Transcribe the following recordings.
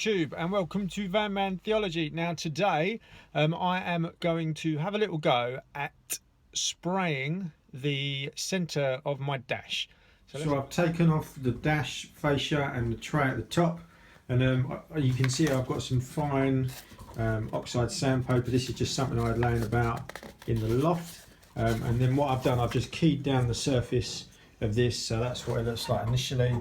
YouTube and welcome to Van Man Theology. Now today I am going to have a little go at spraying the centre of my dash. So I've taken off the dash fascia and the tray at the top, and you can see I've got some fine oxide sandpaper. This is just something I had laying about in the loft, and then what I've done, I've just keyed down the surface of this, so that's what it looks like initially.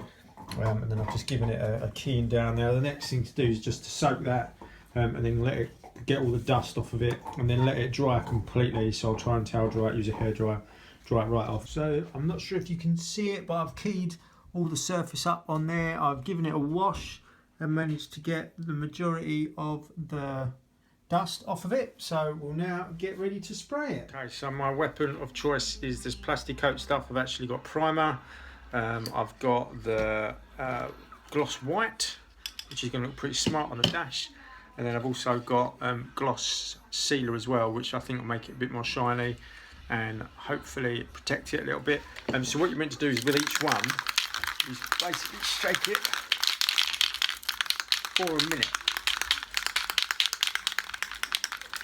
And then I've just given it a keying down there. The next thing to do is just to soak that and then let it get all the dust off of it, and then let it dry completely. So I'll try and towel dry it, use a hairdryer, dry it right off. So I'm not sure if you can see it, but I've keyed all the surface up on there. I've given it a wash and managed to get the majority of the dust off of it. So we'll now get ready to spray it. Okay, so my weapon of choice is this PlastiKote stuff. I've actually got primer. I've got the gloss white, which is going to look pretty smart on the dash, and then I've also got gloss sealer as well, which I think will make it a bit more shiny and hopefully protect it a little bit. So what you're meant to do is with each one, is basically shake it for a minute.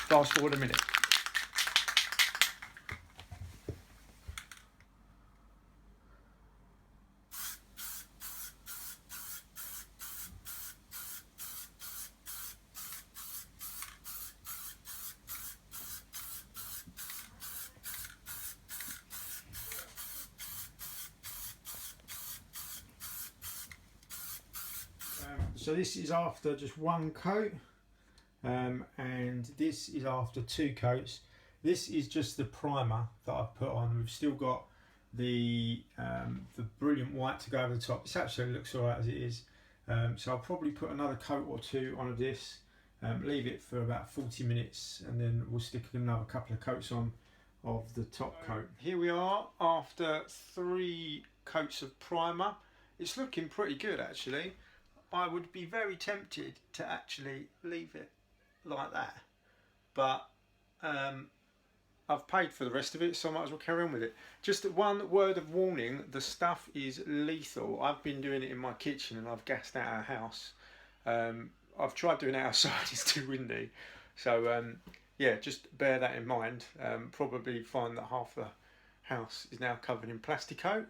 Fast forward a minute. So this is after just one coat, and this is after two coats. This is just the primer that I've put on. We've still got the brilliant white to go over the top. This actually looks alright as it is. So I'll probably put another coat or two on of this, leave it for about 40 minutes, and then we'll stick another couple of coats on of the top coat. Here we are after 3 coats of primer. It's looking pretty good actually. I would be very tempted to actually leave it like that, but I've paid for the rest of it, so I might as well carry on with it. Just one word of warning, the stuff is lethal. I've been doing it in my kitchen and I've gassed out our house. I've tried doing it outside, it's too windy. So yeah, just bear that in mind. Probably find that half the house is now covered in PlastiKote,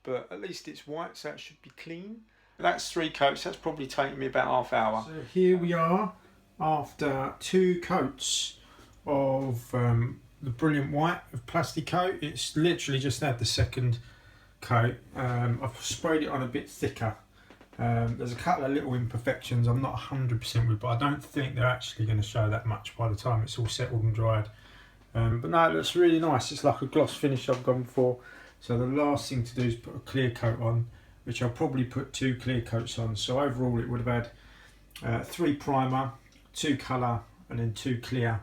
but at least it's white, so it should be clean. That's 3 coats. That's probably taken me about half hour. So here we are after 2 coats of the brilliant white of PlastiKote. It's literally just had the second coat. I've sprayed it on a bit thicker. There's a couple of little imperfections I'm not 100% with, but I don't think they're actually going to show that much by the time it's all settled and dried. But no, it looks really nice. It's like a gloss finish I've gone for. So the last thing to do is put a clear coat on, which I'll probably put 2 clear coats on. So overall it would have had 3 primer, 2 colour, and then 2 clear.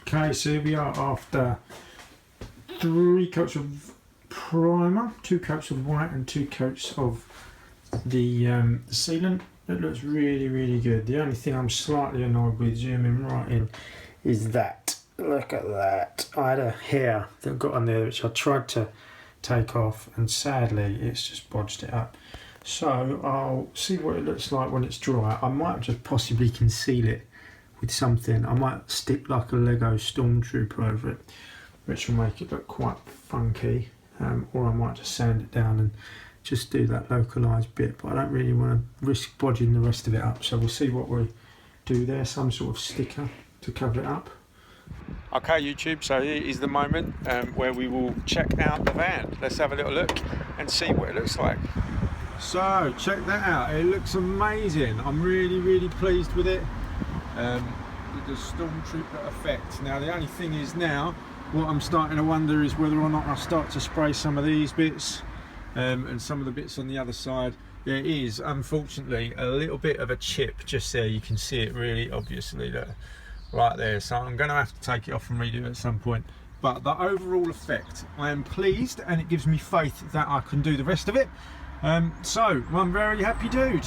Okay, so here we are after 3 coats of primer, 2 coats of white, and 2 coats of the sealant. It looks really, really good. The only thing I'm slightly annoyed with, zooming right in, is that. Look at that. I had a hair that got on there which I tried to take off, and sadly it's just bodged it up. So I'll see what it looks like when it's dry. I might just possibly conceal it with something. I might stick like a Lego stormtrooper over it, which will make it look quite funky, or I might just sand it down and just do that localized bit, but I don't really want to risk bodging the rest of it up, so we'll see what we do there. Some sort of sticker to cover it up. Okay YouTube, so here is the moment where we will check out the van. Let's have a little look and see what it looks like. So check that out, it looks amazing. I'm really, really pleased with it. With the stormtrooper effect. Now the only thing is now, what I'm starting to wonder is whether or not I start to spray some of these bits and some of the bits on the other side. There is unfortunately a little bit of a chip just there, you can see it really obviously there. Right there, so I'm going to have to take it off and redo it at some point. But the overall effect, I am pleased, and it gives me faith that I can do the rest of it. So I'm very happy dude.